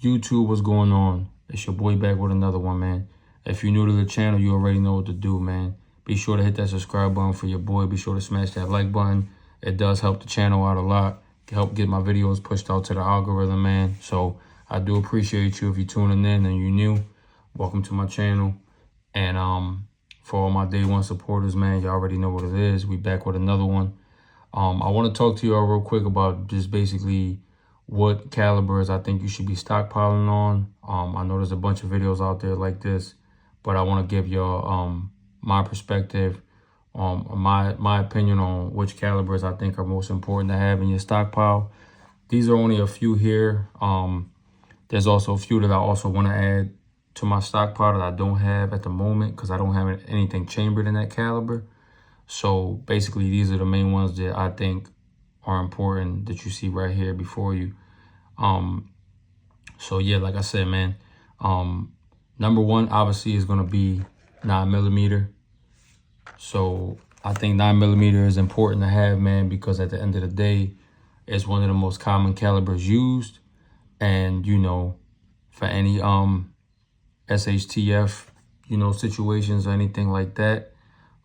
YouTube, what's going on? It's your boy back with another one, man. If you're new to the channel, you already know what to do, man. Be sure to hit that subscribe button for your boy. Be sure to smash that like button. It does help the channel out a lot. Help get my videos pushed out to the algorithm, man. So I do appreciate you if you're tuning in and you're new. Welcome to my channel. And for all my day one supporters, man, you already know what it is. We back with another one. I want to talk to you all real quick about just basically what calibers I think you should be stockpiling on. I know there's a bunch of videos out there like this, but I want to give you my perspective, my opinion on which calibers I think are most important to have in your stockpile. These are only a few here. There's also a few that I also want to add to my stockpile that I don't have at the moment because I don't have anything chambered in that caliber. So basically, these are the main ones that I think are important that you see right here before you. So yeah, like I said, man, number one obviously is going to be 9mm. So I think 9mm is important to have, man, because at the end of the day, it's one of the most common calibers used. And, you know, for any SHTF, you know, situations or anything like that,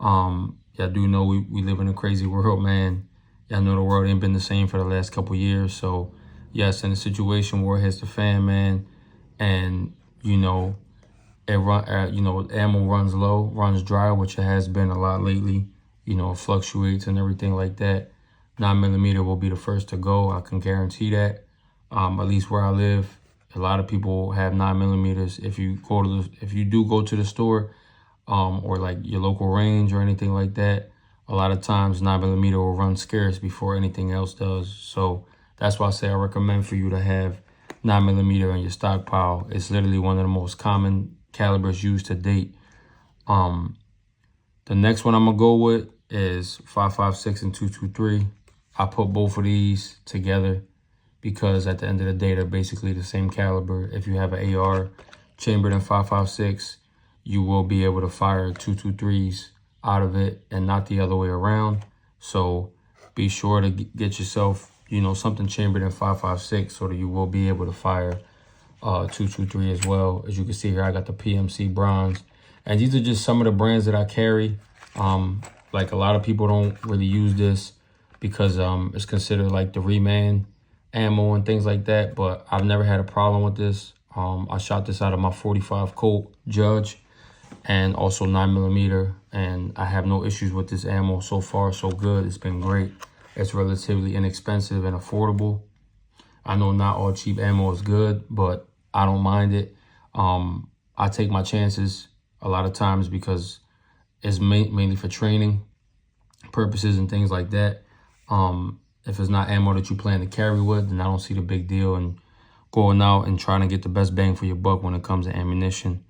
y'all do know we live in a crazy world, man. Y'all know the world ain't been the same for the last couple years. So yes, in a situation where it hits the fan, man, and you know ammo runs low, runs dry, which it has been a lot lately. You know, it fluctuates and everything like that. 9mm will be the first to go. I can guarantee that. At least where I live, a lot of people have 9mm. If you do go to the store, or like your local range or anything like that, a lot of times 9mm will run scarce before anything else does. So that's why I say I recommend for you to have 9mm in your stockpile. It's literally one of the most common calibers used to date. The next one I'm gonna go with is 5.56 and 2.23. I put both of these together because at the end of the day, they're basically the same caliber. If you have an AR chambered in 5.56, you will be able to fire 2.23s out of it and not the other way around. So be sure to get yourself, you know, something chambered in 5.56 so that you will be able to fire 2.23 as well. As you can see here, I got the PMC bronze. And these are just some of the brands that I carry. Like a lot of people don't really use this because it's considered like the reman ammo and things like that. But I've never had a problem with this. I shot this out of my 45 Colt Judge and also 9mm, and I have no issues with this ammo. So far so good. It's been great. It's relatively inexpensive and affordable. I know not all cheap ammo is good, but I don't mind it. I take my chances a lot of times because it's mainly for training purposes and things like that. If it's not ammo that you plan to carry with, then I don't see the big deal in going out and trying to get the best bang for your buck when it comes to ammunition.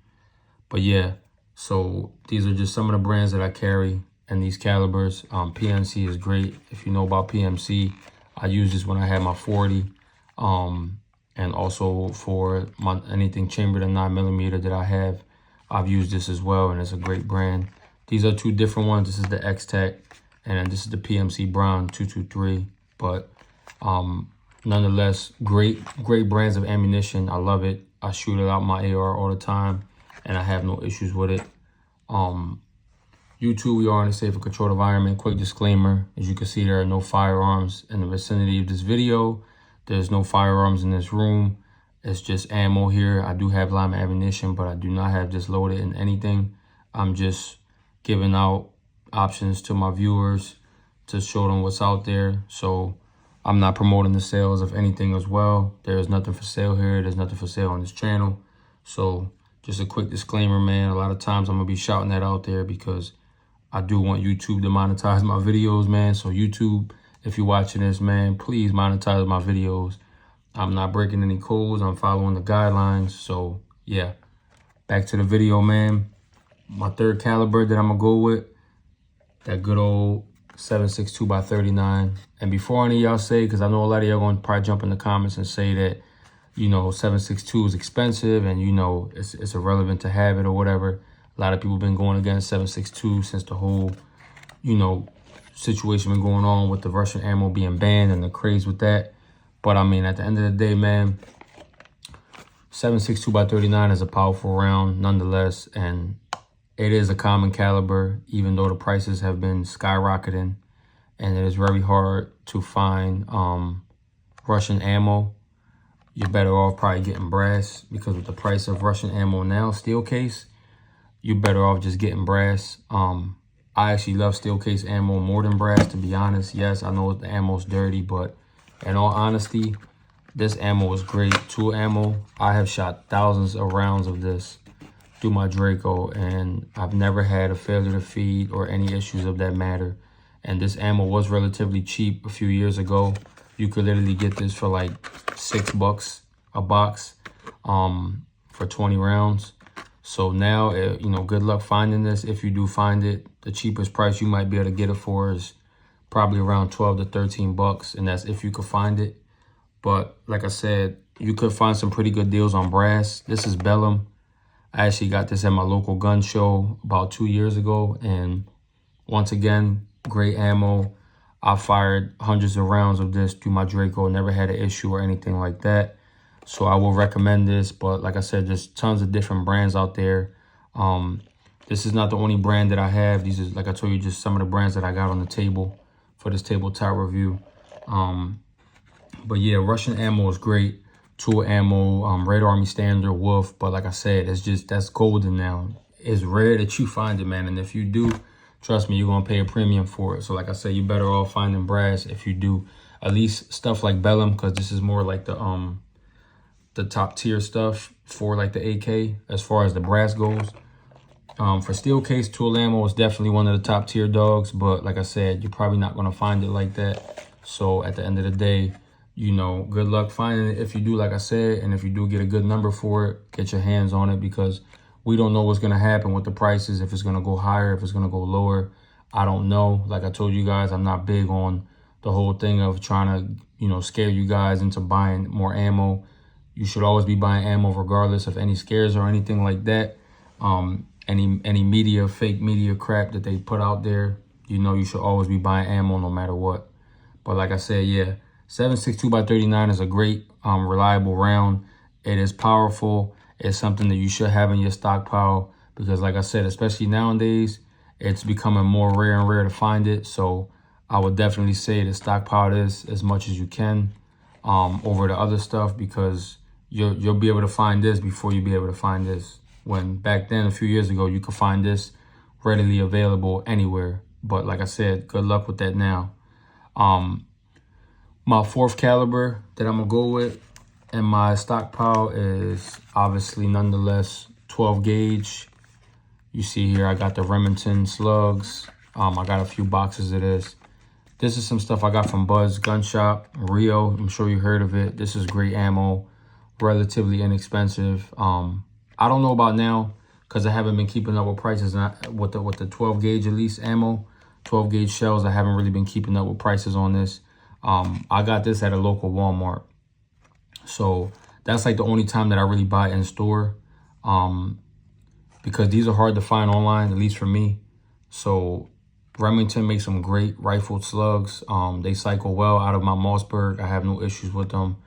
But yeah, so these are just some of the brands that I carry and these calibers. PMC is great. If you know about PMC, I use this when I had my 40. And also for anything chambered in 9mm that I have, I've used this as well, and it's a great brand. These are two different ones. This is the X-Tech, and then this is the PMC Brown 223. But nonetheless, great brands of ammunition. I love it. I shoot it out my AR all the time, and I have no issues with it. YouTube, we are in a safe and controlled environment. Quick disclaimer, as you can see, there are no firearms in the vicinity of this video. There's no firearms in this room. It's just ammo here. I do have live ammunition, but I do not have this loaded in anything. I'm just giving out options to my viewers to show them what's out there. So I'm not promoting the sales of anything as well. There is nothing for sale here. There's nothing for sale on this channel. So just a quick disclaimer, man. A lot of times I'm gonna be shouting that out there because I do want YouTube to monetize my videos, man. So YouTube, if you're watching this, man, please monetize my videos. I'm not breaking any codes. I'm following the guidelines. So yeah, back to the video, man. My third caliber that I'm gonna go with, that good old 7.62 by 39. And before any of y'all say, because I know a lot of y'all gonna probably jump in the comments and say that, you know, 7.62 is expensive and, you know, it's irrelevant to have it or whatever. A lot of people been going against 7.62 since the whole, you know, situation been going on with the Russian ammo being banned and the craze with that. But I mean, at the end of the day, man, 7.62 by 39 is a powerful round nonetheless, and it is a common caliber, even though the prices have been skyrocketing, and it is very hard to find Russian ammo. You're better off probably getting brass, because with the price of Russian ammo now, steel case, you're better off just getting brass. I actually love steel case ammo more than brass, to be honest. Yes, I know the ammo's dirty, but in all honesty, this ammo is great. Tool ammo, I have shot thousands of rounds of this through my Draco, and I've never had a failure to feed or any issues of that matter. And this ammo was relatively cheap a few years ago. You could literally get this for like $6 a box for 20 rounds. So now, you know, good luck finding this. If you do find it, the cheapest price you might be able to get it for is probably around 12 to 13 bucks. And that's if you could find it. But like I said, you could find some pretty good deals on brass. This is Bellum. I actually got this at my local gun show about 2 years ago. And once again, great ammo. I fired hundreds of rounds of this through my Draco. Never had an issue or anything like that. So I will recommend this. But like I said, there's tons of different brands out there. This is not the only brand that I have. These is, like I told you, just some of the brands that I got on the table for this tabletop review. But yeah, Russian ammo is great. Tool ammo, Red Army Standard, Wolf. But like I said, it's just, that's golden now. It's rare that you find it, man. And if you do, trust me, you're going to pay a premium for it. So like I said, you're better off finding brass if you do. At least stuff like Bellum, because this is more like the top tier stuff for like the AK as far as the brass goes. For steel case, tool ammo is definitely one of the top tier dogs. But like I said, you're probably not going to find it like that. So at the end of the day, you know, good luck finding it if you do, like I said. And if you do get a good number for it, get your hands on it, because we don't know what's going to happen with the prices. If it's going to go higher, if it's going to go lower, I don't know. Like I told you guys, I'm not big on the whole thing of trying to, you know, scare you guys into buying more ammo. You should always be buying ammo regardless of any scares or anything like that. Any media, fake media crap that they put out there, you know, you should always be buying ammo no matter what. But like I said, yeah, 7.62 by 39 is a great, reliable round. It is powerful. It's something that you should have in your stockpile, because like I said, especially nowadays, it's becoming more rare and rare to find it. So I would definitely say to stockpile this as much as you can over the other stuff, because you'll be able to find this before you be able to find this. When back then, a few years ago, you could find this readily available anywhere. But like I said, good luck with that now. My fourth caliber that I'm going to go with in my stockpile is obviously nonetheless 12 gauge. You see here, I got the Remington slugs. I got a few boxes of this. This is some stuff I got from Buzz Gun Shop, Rio. I'm sure you heard of it. This is great ammo, relatively inexpensive. I don't know about now, because I haven't been keeping up with prices with the 12 gauge at least ammo. 12 gauge shells, I haven't really been keeping up with prices on this. I got this at a local Walmart. So that's like the only time that I really buy in store. Because these are hard to find online, at least for me. So Remington makes some great rifled slugs. They cycle well out of my Mossberg. I have no issues with them.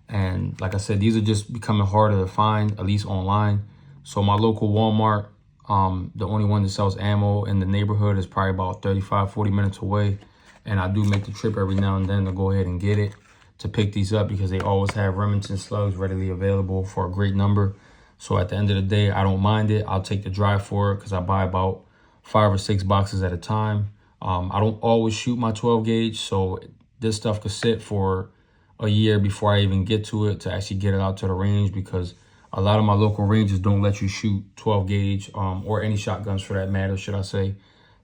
And like I said, these are just becoming harder to find, at least online. So my local Walmart, the only one that sells ammo in the neighborhood, is probably about 35, 40 minutes away. And I do make the trip every now and then to go ahead and get it, to pick these up, because they always have Remington slugs readily available for a great number. So at the end of the day, I don't mind it. I'll take the drive for it, because I buy about 5 or 6 boxes at a time. I don't always shoot my 12 gauge. So this stuff could sit for a year before I even get to it, to actually get it out to the range, because a lot of my local ranges don't let you shoot 12 gauge or any shotguns for that matter, should I say.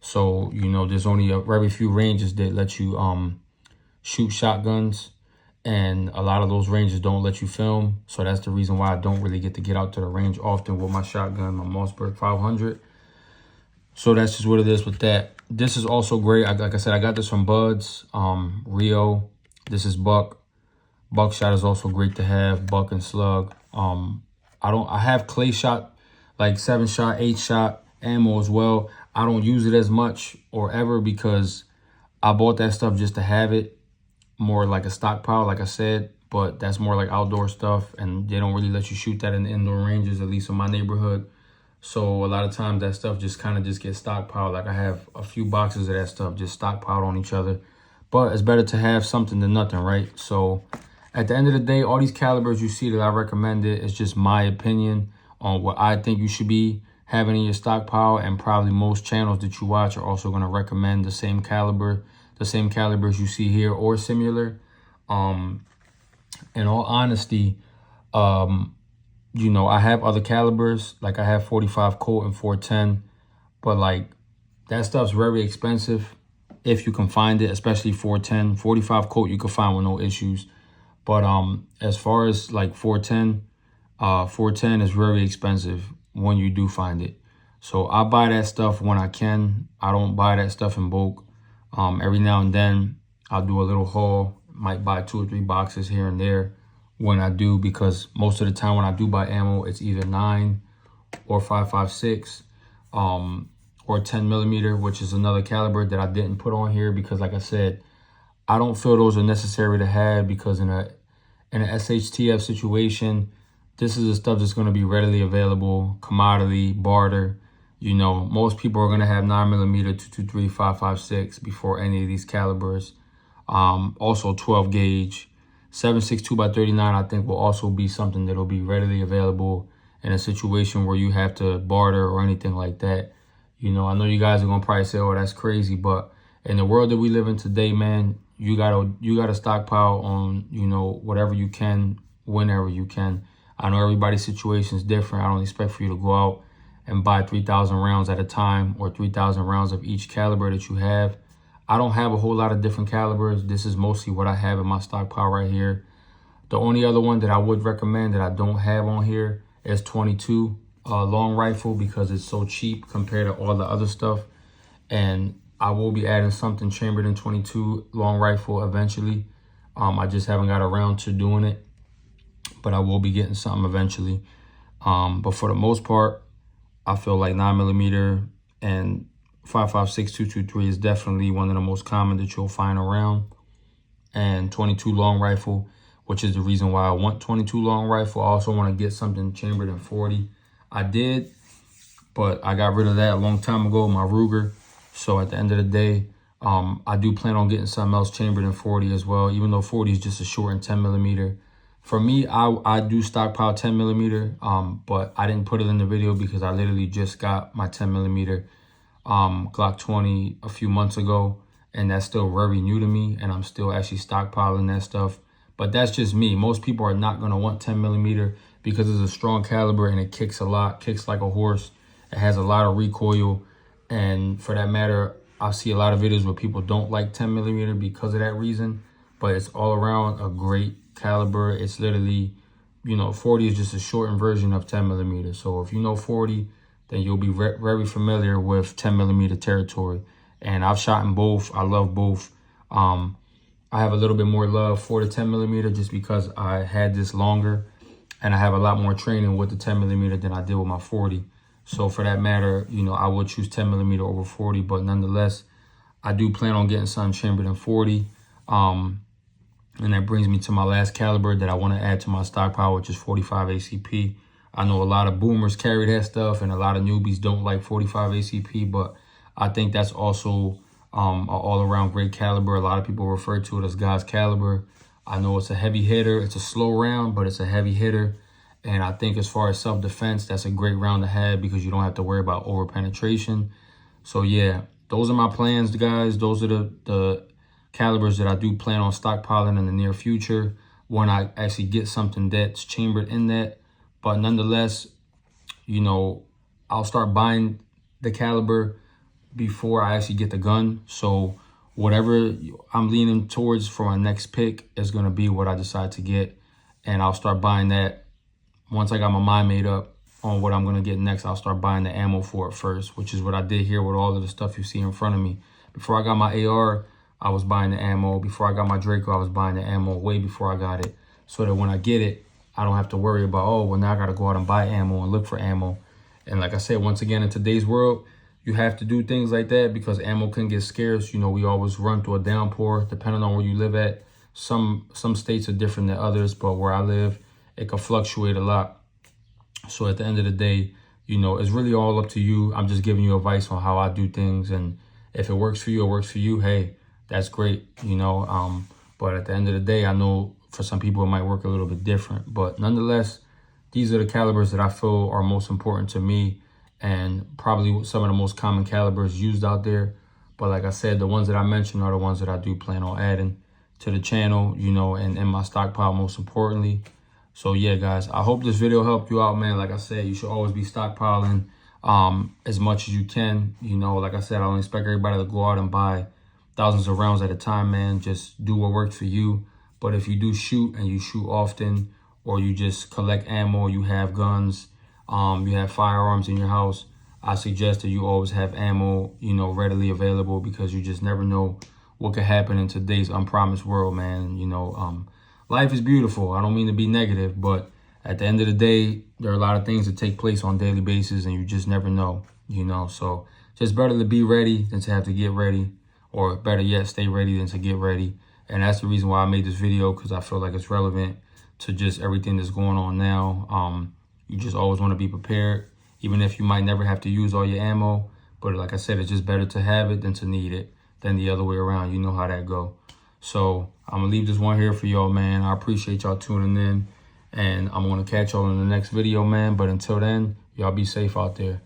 So, you know, there's only a very few ranges that let you shoot shotguns, and a lot of those ranges don't let you film. So that's the reason why I don't really get out to the range often with my shotgun, my Mossberg 500. So that's just what it is with that. This is also great. Like I said, I got this from Buds, Rio. This is Buck. Buckshot is also great to have, Buck and Slug. I have clay shot, like 7-shot, 8-shot ammo as well. I don't use it as much or ever, because I bought that stuff just to have it, more like a stockpile, like I said. but that's more like outdoor stuff, and they don't really let you shoot that in the indoor ranges, at least in my neighborhood. So a lot of times that stuff just kind of just gets stockpiled. Like I have a few boxes of that stuff just stockpiled on each other. But it's better to have something than nothing, right? So at the end of the day, all these calibers you see that I recommended is just my opinion on what I think you should be having in your stockpile. And probably most channels that you watch are also going to recommend the same caliber, the same calibers you see here or similar. In all honesty, you know, I have other calibers, like I have 45 Colt and 410, but like that stuff's very expensive if you can find it, especially 410. 45 Colt you can find with no issues. But as far as like 410 is very expensive when you do find it. So I buy that stuff when I can. I don't buy that stuff in bulk. Every now and then I'll do a little haul, might buy 2 or 3 boxes here and there when I do, because most of the time when I do buy ammo, it's either 9 or 5.56 or 10 millimeter, which is another caliber that I didn't put on here because, like I said, I don't feel those are necessary to have, because in an SHTF situation, this is the stuff that's going to be readily available, commodity, barter. You know, most people are going to have 9 millimeter, 223, 5.56 before any of these calibers. Also 12 gauge. 7.62 by 39, I think, will also be something that'll be readily available in a situation where you have to barter or anything like that. You know, I know you guys are gonna probably say, "Oh, that's crazy," but in the world that we live in today, man, you gotta stockpile on, you know, whatever you can, whenever you can. I know everybody's situation is different. I don't expect for you to go out and buy 3,000 rounds at a time or 3,000 rounds of each caliber that you have. I don't have a whole lot of different calibers. This is mostly what I have in my stockpile right here. The only other one that I would recommend that I don't have on here is 22 long rifle, because it's so cheap compared to all the other stuff. And I will be adding something chambered in 22 long rifle eventually. I just haven't got around to doing it, but I will be getting something eventually. But for the most part, I feel like 9 millimeter and 5.56 223 is definitely one of the most common that you'll find around. And 22 long rifle, which is the reason why I want 22 long rifle. I also want to get something chambered in 40. I did, but I got rid of that a long time ago, my Ruger. So at the end of the day, I do plan on getting something else chambered in 40 as well, even though 40 is just a shortened 10 millimeter. For me, I do stockpile 10 millimeter, but I didn't put it in the video because I literally just got my 10 millimeter Glock 20 a few months ago, and that's still very new to me, and I'm still actually stockpiling that stuff. But that's just me. Most people are not going to want 10 millimeter because it's a strong caliber and it kicks a lot, kicks like a horse. It has a lot of recoil, and for that matter, I see a lot of videos where people don't like 10 millimeter because of that reason. But it's all around a great caliber. It's literally, you know, 40 is just a shortened version of 10 millimeter. So if you know 40, then you'll be very familiar with 10 millimeter territory. And I've shot in both. I love both. I have a little bit more love for the 10 millimeter just because I had this longer, and I have a lot more training with the 10 millimeter than I did with my 40. So for that matter, you know, I would choose 10 millimeter over 40, but nonetheless, I do plan on getting something chambered in 40. And that brings me to my last caliber that I want to add to my stockpile, which is 45 ACP. I know a lot of boomers carry that stuff, and a lot of newbies don't like 45 ACP, but I think that's also an all-around great caliber. A lot of people refer to it as God's caliber. I know it's a heavy hitter. It's a slow round, but it's a heavy hitter. And I think as far as self-defense, that's a great round to have because you don't have to worry about over-penetration. So, yeah, those are my plans, guys. Those are the calibers that I do plan on stockpiling in the near future when I actually get something that's chambered in that. But nonetheless, you know, I'll start buying the caliber before I actually get the gun. So whatever I'm leaning towards for my next pick is going to be what I decide to get. And I'll start buying that once I got my mind made up on what I'm going to get next. I'll start buying the ammo for it first, which is what I did here with all of the stuff you see in front of me. Before I got my AR, I was buying the ammo. Before I got my Draco, I was buying the ammo way before I got it. So that when I get it, I don't have to worry about, oh, well, now I got to go out and buy ammo and look for ammo. And like I said, once again, in today's world, you have to do things like that because ammo can get scarce. You know, we always run through a downpour, depending on where you live at. Some states are different than others, but where I live, it can fluctuate a lot. So at the end of the day, you know, it's really all up to you. I'm just giving you advice on how I do things, and if it works for you, it works for you. Hey, that's great, you know. But at the end of the day, I know for some people it might work a little bit different. But nonetheless, these are the calibers that I feel are most important to me, and probably some of the most common calibers used out there. But like I said, the ones that I mentioned are the ones that I do plan on adding to the channel, you know, and in my stockpile most importantly. So yeah, guys, I hope this video helped you out, man. Like I said, you should always be stockpiling as much as you can. You know, like I said, I don't expect everybody to go out and buy thousands of rounds at a time, man. Just do what works for you. But if you do shoot and you shoot often, or you just collect ammo, you have guns, you have firearms in your house, I suggest that you always have ammo, you know, readily available, because you just never know what could happen in today's unpromised world, man. You know, life is beautiful. I don't mean to be negative, but at the end of the day, there are a lot of things that take place on a daily basis, and you just never know, you know. So just better to be ready than to have to get ready, or better yet, stay ready than to get ready. And that's the reason why I made this video, because I feel like it's relevant to just everything that's going on now. You just always want to be prepared, even if you might never have to use all your ammo. But like I said, it's just better to have it than to need it, than the other way around. You know how that go. So I'm going to leave this one here for y'all, man. I appreciate y'all tuning in, and I'm going to catch y'all in the next video, man. But until then, y'all be safe out there.